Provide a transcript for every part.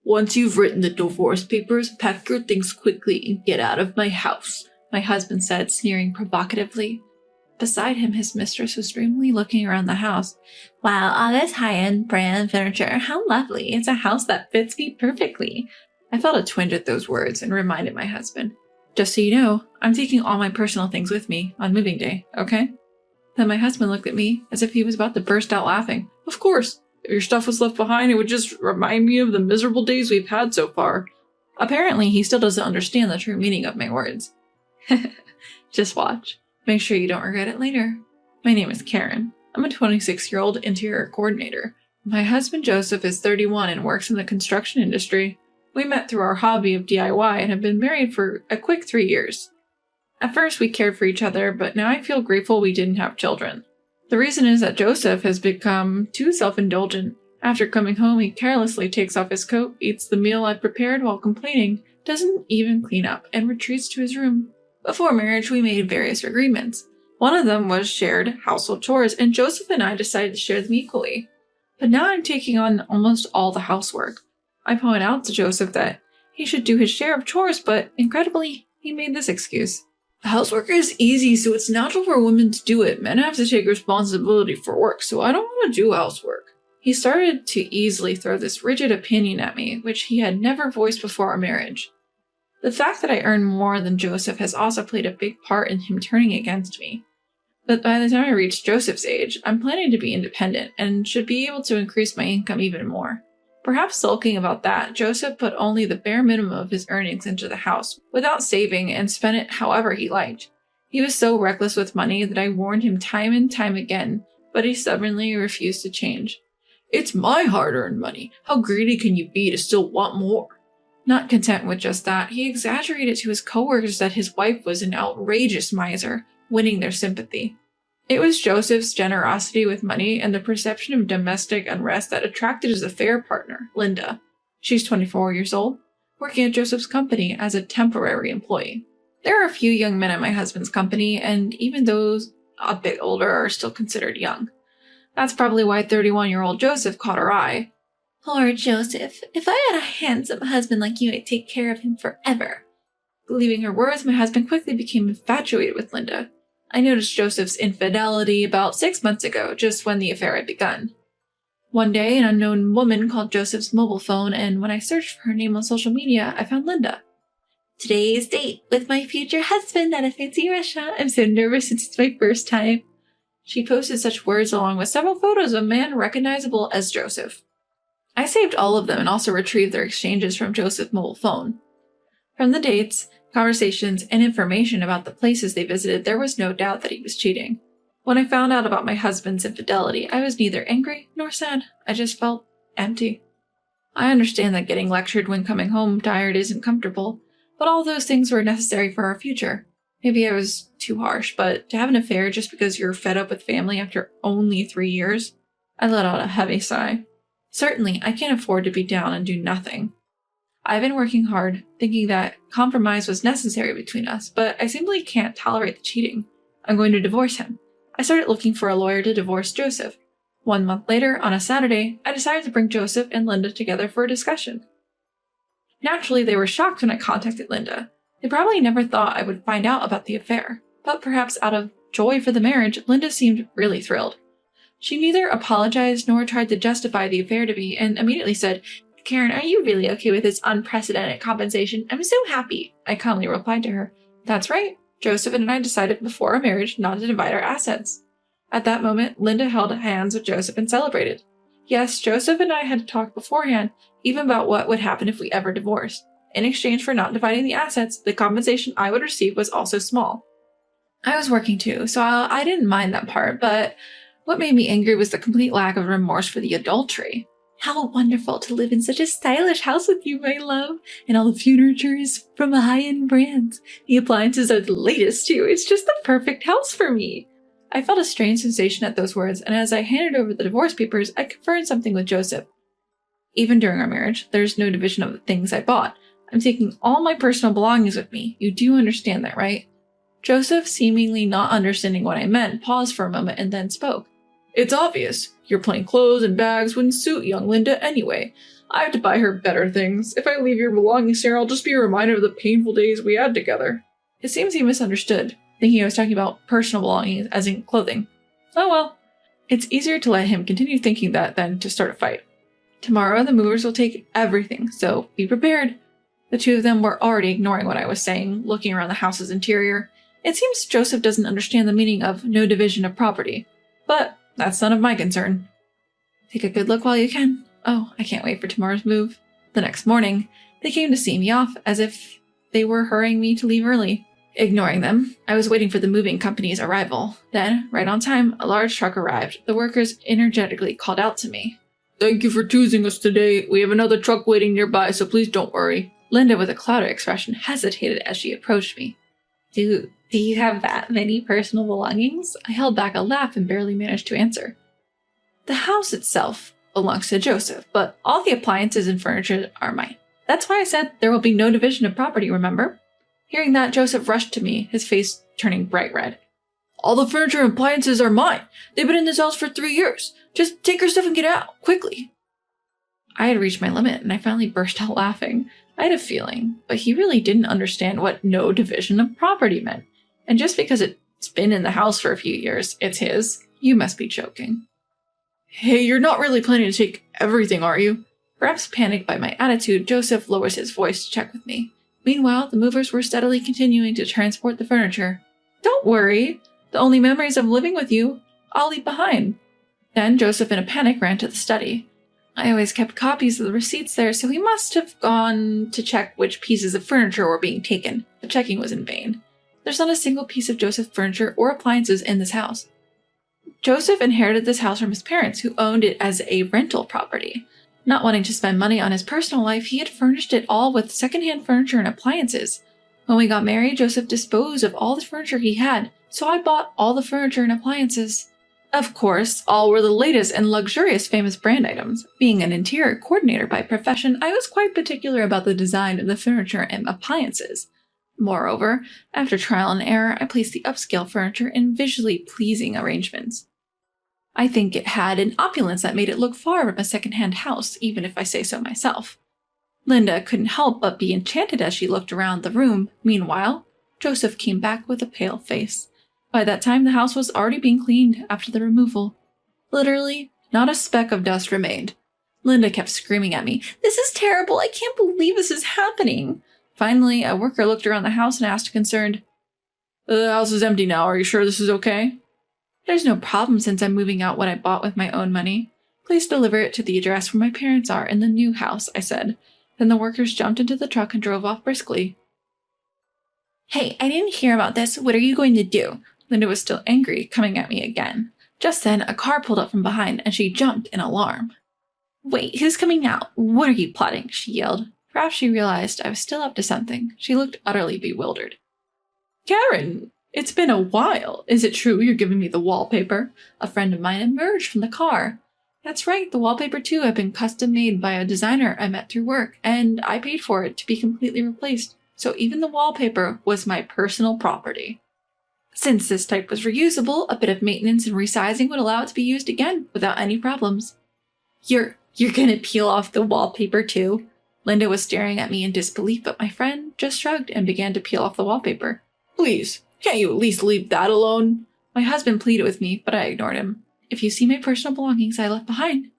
Once you've written the divorce papers, pack your things quickly and get out of my house, my husband said, sneering provocatively. Beside him, his mistress was dreamily looking around the house. Wow, all this high-end brand furniture. How lovely. It's a house that fits me perfectly. I felt a twinge at those words and reminded my husband. Just so you know, I'm taking all my personal things with me on moving day, okay? Then my husband looked at me as if he was about to burst out laughing. Of course. If your stuff was left behind, it would just remind me of the miserable days we've had so far. Apparently, he still doesn't understand the true meaning of my words. Just watch. Make sure you don't regret it later. My name is Karen. I'm a 26-year-old interior coordinator. My husband Joseph is 31 and works in the construction industry. We met through our hobby of DIY and have been married for a quick 3 years. At first, we cared for each other, but now I feel grateful we didn't have children. The reason is that Joseph has become too self-indulgent. After coming home, he carelessly takes off his coat, eats the meal I've prepared while complaining, doesn't even clean up, and retreats to his room. Before marriage, we made various agreements. One of them was shared household chores, and Joseph and I decided to share them equally. But now I'm taking on almost all the housework. I point out to Joseph that he should do his share of chores, but incredibly, he made this excuse. Housework is easy, so it's natural for women to do it. Men have to take responsibility for work, so I don't want to do housework. He started to easily throw this rigid opinion at me, which he had never voiced before our marriage. The fact that I earn more than Joseph has also played a big part in him turning against me. But by the time I reach Joseph's age, I'm planning to be independent and should be able to increase my income even more. Perhaps sulking about that, Joseph put only the bare minimum of his earnings into the house, without saving, and spent it however he liked. He was so reckless with money that I warned him time and time again, but he stubbornly refused to change. It's my hard-earned money. How greedy can you be to still want more? Not content with just that, he exaggerated to his coworkers that his wife was an outrageous miser, winning their sympathy. It was Joseph's generosity with money and the perception of domestic unrest that attracted his affair partner, Linda. She's 24 years old, working at Joseph's company as a temporary employee. There are a few young men at my husband's company, and even those a bit older are still considered young. That's probably why 31-year-old Joseph caught her eye. Poor Joseph, if I had a handsome husband like you, I'd take care of him forever. Believing her words, my husband quickly became infatuated with Linda. I noticed Joseph's infidelity about 6 months ago, just when the affair had begun. One day, an unknown woman called Joseph's mobile phone, and when I searched for her name on social media, I found Linda. Today's date with my future husband at a fancy restaurant. I'm so nervous since it's my first time. She posted such words along with several photos of a man recognizable as Joseph. I saved all of them and also retrieved their exchanges from Joseph's mobile phone. From the dates, conversations, and information about the places they visited, there was no doubt that he was cheating. When I found out about my husband's infidelity, I was neither angry nor sad. I just felt empty. I understand that getting lectured when coming home tired isn't comfortable, but all those things were necessary for our future. Maybe I was too harsh, but to have an affair just because you're fed up with family after only 3 years? I let out a heavy sigh. Certainly, I can't afford to be down and do nothing. I've been working hard, thinking that compromise was necessary between us, but I simply can't tolerate the cheating. I'm going to divorce him. I started looking for a lawyer to divorce Joseph. 1 month later, on a Saturday, I decided to bring Joseph and Linda together for a discussion. Naturally, they were shocked when I contacted Linda. They probably never thought I would find out about the affair, but perhaps out of joy for the marriage, Linda seemed really thrilled. She neither apologized nor tried to justify the affair to me, and immediately said, Karen, are you really okay with this unprecedented compensation? I'm so happy. I calmly replied to her, That's right. Joseph and I decided before our marriage not to divide our assets. At that moment, Linda held hands with Joseph and celebrated. Yes, Joseph and I had talked beforehand, even about what would happen if we ever divorced. In exchange for not dividing the assets, the compensation I would receive was also small. I was working too, so I didn't mind that part, but what made me angry was the complete lack of remorse for the adultery. How wonderful to live in such a stylish house with you, my love. And all the furniture is from a high-end brand. The appliances are the latest, too. It's just the perfect house for me. I felt a strange sensation at those words, and as I handed over the divorce papers, I confirmed something with Joseph. Even during our marriage, there's no division of the things I bought. I'm taking all my personal belongings with me. You do understand that, right? Joseph, seemingly not understanding what I meant, paused for a moment and then spoke. It's obvious. Your plain clothes and bags wouldn't suit young Linda anyway. I have to buy her better things. If I leave your belongings here, I'll just be a reminder of the painful days we had together. It seems he misunderstood, thinking I was talking about personal belongings, as in clothing. Oh well. It's easier to let him continue thinking that than to start a fight. Tomorrow, the movers will take everything, so be prepared. The two of them were already ignoring what I was saying, looking around the house's interior. It seems Joseph doesn't understand the meaning of no division of property. But that's none of my concern. Take a good look while you can. Oh, I can't wait for tomorrow's move. The next morning, they came to see me off as if they were hurrying me to leave early. Ignoring them, I was waiting for the moving company's arrival. Then, right on time, a large truck arrived. The workers energetically called out to me. Thank you for choosing us today. We have another truck waiting nearby, so please don't worry. Linda, with a clouded expression, hesitated as she approached me. Do you have that many personal belongings? I held back a laugh and barely managed to answer. The house itself belongs to Joseph, but all the appliances and furniture are mine. That's why I said there will be no division of property, remember? Hearing that, Joseph rushed to me, his face turning bright red. All the furniture and appliances are mine. They've been in this house for 3 years. Just take your stuff and get out, quickly. I had reached my limit, and I finally burst out laughing. I had a feeling, but he really didn't understand what no division of property meant. And just because it's been in the house for a few years, it's his. You must be joking. Hey, you're not really planning to take everything, are you? Perhaps panicked by my attitude, Joseph lowers his voice to check with me. Meanwhile, the movers were steadily continuing to transport the furniture. Don't worry. The only memories of living with you, I'll leave behind. Then Joseph, in a panic, ran to the study. I always kept copies of the receipts there, so he must have gone to check which pieces of furniture were being taken. The checking was in vain. There's not a single piece of Joseph's furniture or appliances in this house. Joseph inherited this house from his parents, who owned it as a rental property. Not wanting to spend money on his personal life, he had furnished it all with secondhand furniture and appliances. When we got married, Joseph disposed of all the furniture he had, so I bought all the furniture and appliances. Of course, all were the latest and luxurious famous brand items. Being an interior coordinator by profession, I was quite particular about the design of the furniture and appliances. Moreover, after trial and error, I placed the upscale furniture in visually pleasing arrangements. I think it had an opulence that made it look far from a second-hand house, even if I say so myself. Linda couldn't help but be enchanted as she looked around the room. Meanwhile, Joseph came back with a pale face. By that time, the house was already being cleaned after the removal. Literally, not a speck of dust remained. Linda kept screaming at me, "This is terrible! I can't believe this is happening!" Finally, a worker looked around the house and asked concerned, "The house is empty now. Are you sure this is okay?" "There's no problem since I'm moving out what I bought with my own money. Please deliver it to the address where my parents are in the new house," I said. Then the workers jumped into the truck and drove off briskly. "Hey, I didn't hear about this. What are you going to do?" Linda was still angry, coming at me again. Just then, a car pulled up from behind, and she jumped in alarm. "Wait, who's coming out? What are you plotting?" she yelled. Perhaps she realized I was still up to something. She looked utterly bewildered. "Karen, it's been a while. Is it true you're giving me the wallpaper?" A friend of mine emerged from the car. "That's right, the wallpaper too had been custom made by a designer I met through work, and I paid for it to be completely replaced, so even the wallpaper was my personal property. Since this type was reusable, a bit of maintenance and resizing would allow it to be used again without any problems." You're gonna peel off the wallpaper too?" Linda was staring at me in disbelief, but my friend just shrugged and began to peel off the wallpaper. "Please, can't you at least leave that alone?" My husband pleaded with me, but I ignored him. "If you see my personal belongings I left behind,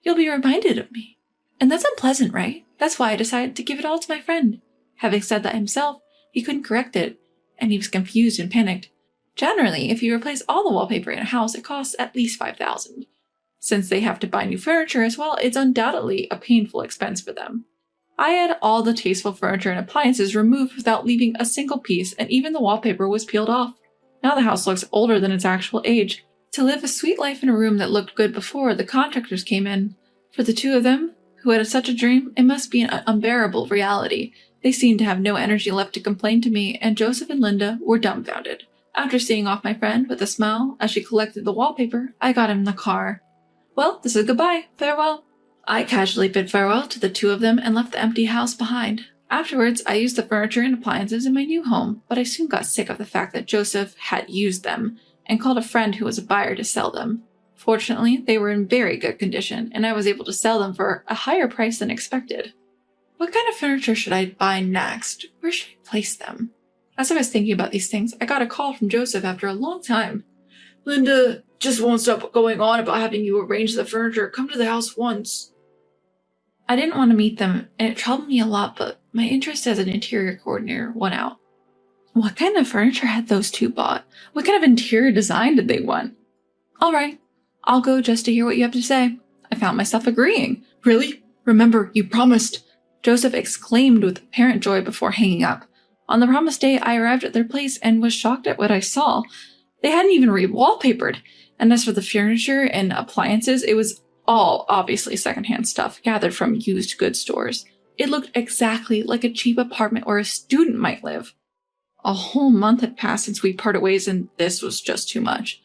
you'll be reminded of me. And that's unpleasant, right? That's why I decided to give it all to my friend." Having said that himself, he couldn't correct it, and he was confused and panicked. Generally, if you replace all the wallpaper in a house, it costs at least $5,000. Since they have to buy new furniture as well, it's undoubtedly a painful expense for them. I had all the tasteful furniture and appliances removed without leaving a single piece, and even the wallpaper was peeled off. Now the house looks older than its actual age. To live a sweet life in a room that looked good before the contractors came in. For the two of them, who had such a dream, it must be an unbearable reality. They seemed to have no energy left to complain to me, and Joseph and Linda were dumbfounded. After seeing off my friend with a smile as she collected the wallpaper, I got him in the car. "Well, this is goodbye. Farewell." I casually bid farewell to the two of them and left the empty house behind. Afterwards, I used the furniture and appliances in my new home, but I soon got sick of the fact that Joseph had used them and called a friend who was a buyer to sell them. Fortunately, they were in very good condition, and I was able to sell them for a higher price than expected. What kind of furniture should I buy next? Where should I place them? As I was thinking about these things, I got a call from Joseph after a long time. Linda just won't stop going on about having you arrange the furniture. Come to the house once. I didn't want to meet them, and it troubled me a lot, but my interest as an interior coordinator won out. What kind of furniture had those two bought? What kind of interior design did they want? All right, I'll go just to hear what you have to say. I found myself agreeing. Really? Remember, you promised. Joseph exclaimed with apparent joy before hanging up. On the promised day, I arrived at their place and was shocked at what I saw. They hadn't even re-wallpapered. And as for the furniture and appliances, it was all obviously secondhand stuff gathered from used goods stores. It looked exactly like a cheap apartment where a student might live. A whole month had passed since we parted ways, and this was just too much.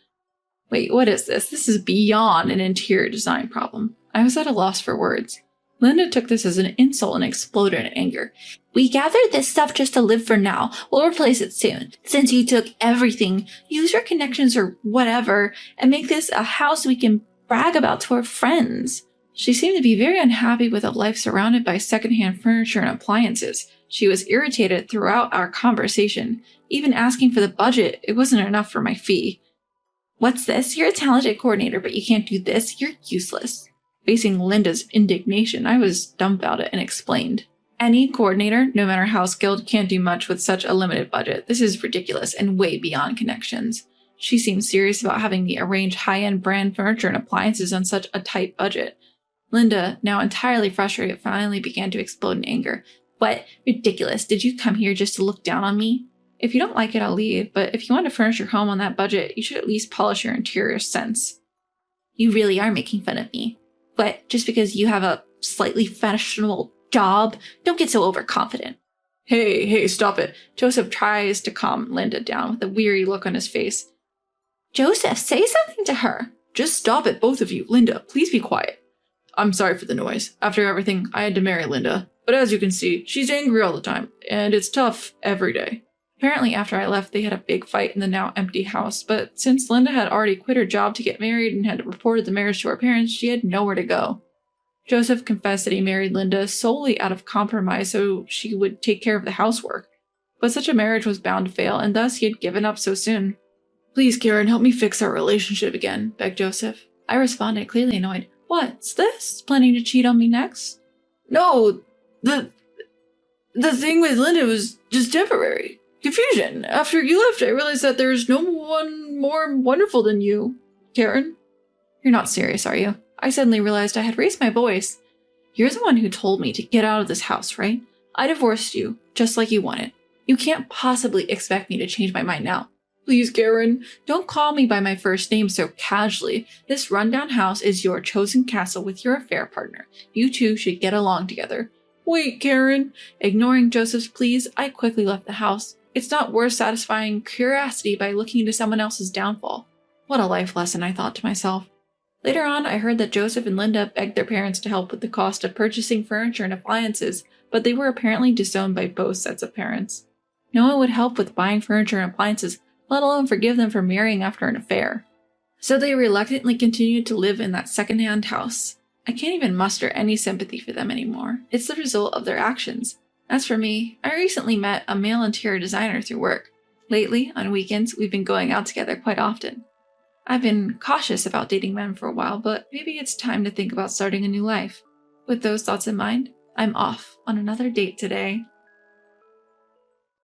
Wait, what is this? This is beyond an interior design problem. I was at a loss for words. Linda took this as an insult and exploded in anger. We gathered this stuff just to live for now. We'll replace it soon. Since you took everything, use your connections or whatever, and make this a house we can brag about to our friends. She seemed to be very unhappy with a life surrounded by secondhand furniture and appliances. She was irritated throughout our conversation. Even asking for the budget, it wasn't enough for my fee. What's this? You're a talented coordinator, but you can't do this? You're useless. Facing Linda's indignation, I was dumbfounded and explained. Any coordinator, no matter how skilled, can't do much with such a limited budget. This is ridiculous and way beyond connections. She seemed serious about having me arrange high-end brand furniture and appliances on such a tight budget. Linda, now entirely frustrated, finally began to explode in anger. What? Ridiculous. Did you come here just to look down on me? If you don't like it, I'll leave, but if you want to furnish your home on that budget, you should at least polish your interior sense. You really are making fun of me. But just because you have a slightly fashionable job, don't get so overconfident. Hey, stop it. Joseph tries to calm Linda down with a weary look on his face. Joseph, say something to her. Just stop it, both of you. Linda, please be quiet. I'm sorry for the noise. After everything, I had to marry Linda. But as you can see, she's angry all the time, and it's tough every day. Apparently after I left, they had a big fight in the now empty house, but since Linda had already quit her job to get married and had reported the marriage to her parents, she had nowhere to go. Joseph confessed that he married Linda solely out of compromise so she would take care of the housework. But such a marriage was bound to fail, and thus he had given up so soon. Please, Karen, help me fix our relationship again, begged Joseph. I responded, clearly annoyed. What's this? Planning to cheat on me next? No, the thing with Linda was just temporary. Confusion. After you left, I realized that there's no one more wonderful than you, Karen. You're not serious, are you? I suddenly realized I had raised my voice. You're the one who told me to get out of this house, right? I divorced you, just like you wanted. You can't possibly expect me to change my mind now. Please, Karen, don't call me by my first name so casually. This rundown house is your chosen castle with your affair partner. You two should get along together. Wait, Karen. Ignoring Joseph's pleas, I quickly left the house. It's not worth satisfying curiosity by looking into someone else's downfall. What a life lesson, I thought to myself. Later on, I heard that Joseph and Linda begged their parents to help with the cost of purchasing furniture and appliances, but they were apparently disowned by both sets of parents. No one would help with buying furniture and appliances, let alone forgive them for marrying after an affair. So they reluctantly continued to live in that second-hand house. I can't even muster any sympathy for them anymore. It's the result of their actions. As for me, I recently met a male interior designer through work. Lately, on weekends, we've been going out together quite often. I've been cautious about dating men for a while, but maybe it's time to think about starting a new life. With those thoughts in mind, I'm off on another date today.